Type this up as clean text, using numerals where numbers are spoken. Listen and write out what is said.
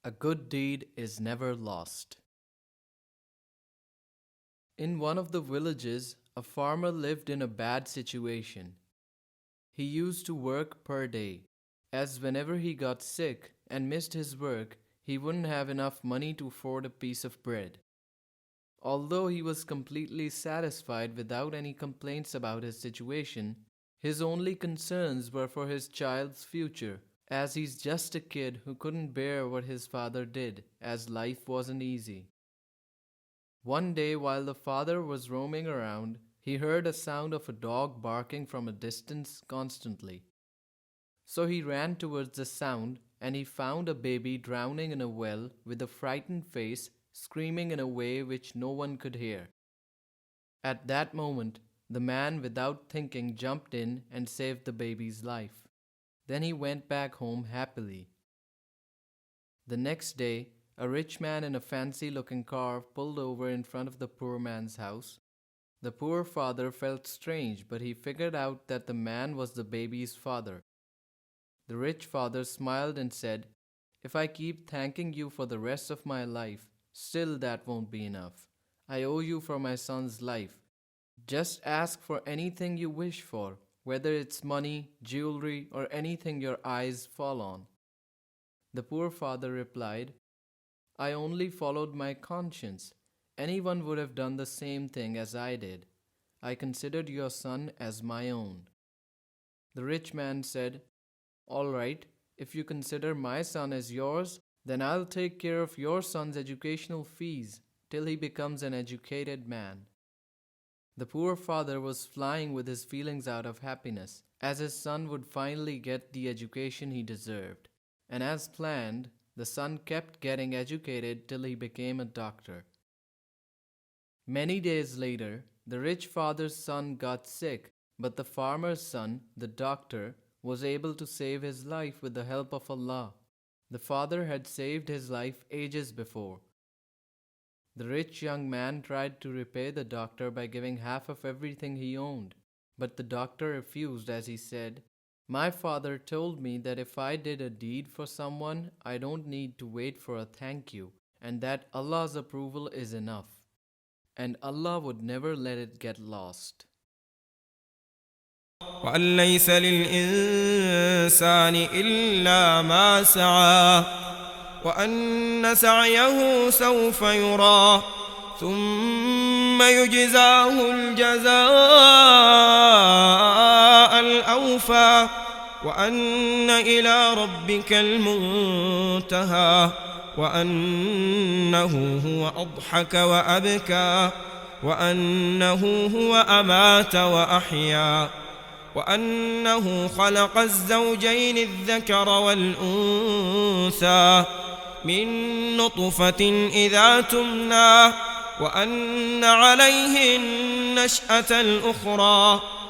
A good deed is never lost. In one of the villages, a farmer lived in a bad situation. He used to work per day, as whenever he got sick and missed his work, he wouldn't have enough money to afford a piece of bread. Although he was completely satisfied without any complaints about his situation, his only concerns were for his child's future, as he's just a kid who couldn't bear what his father did, as life wasn't easy. One day, while the father was roaming around, he heard a sound of a dog barking from a distance constantly. So he ran towards the sound and he found a baby drowning in a well with a frightened face, screaming in a way which no one could hear. At that moment, the man, without thinking, jumped in and saved the baby's life. Then he went back home happily. The next day, a rich man in a fancy-looking car pulled over in front of the poor man's house. The poor father felt strange, but he figured out that the man was the baby's father. The rich father smiled and said, "If I keep thanking you for the rest of my life, still that won't be enough. I owe you for my son's life. Just ask for anything you wish for, whether it's money, jewelry, or anything your eyes fall on." The poor father replied, "I only followed my conscience. Anyone would have done the same thing as I did. I considered your son as my own." The rich man said, "All right, if you consider my son as yours, then I'll take care of your son's educational fees till he becomes an educated man." The poor father was flying with his feelings out of happiness, as his son would finally get the education he deserved. And as planned, the son kept getting educated till he became a doctor. Many days later, the rich father's son got sick, but the farmer's son, the doctor, was able to save his life with the help of Allah. The father had saved his life ages before. The rich young man tried to repay the doctor by giving half of everything he owned, but the doctor refused as he said, "My father told me that if I did a deed for someone, I don't need to wait for a thank you, and that Allah's approval is enough. And Allah would never let it get lost." وأن ليس للإنسان إلا ما سعى وأن سعيه سوف يرى ثم يجزاه الجزاء الأوفى وأن إلى ربك المنتهى وأنه هو أضحك وأبكى وأنه هو أمات وأحيا وأنه خلق الزوجين الذكر والأنثى من نطفة إذا تمنى وأن عليه النشأة الأخرى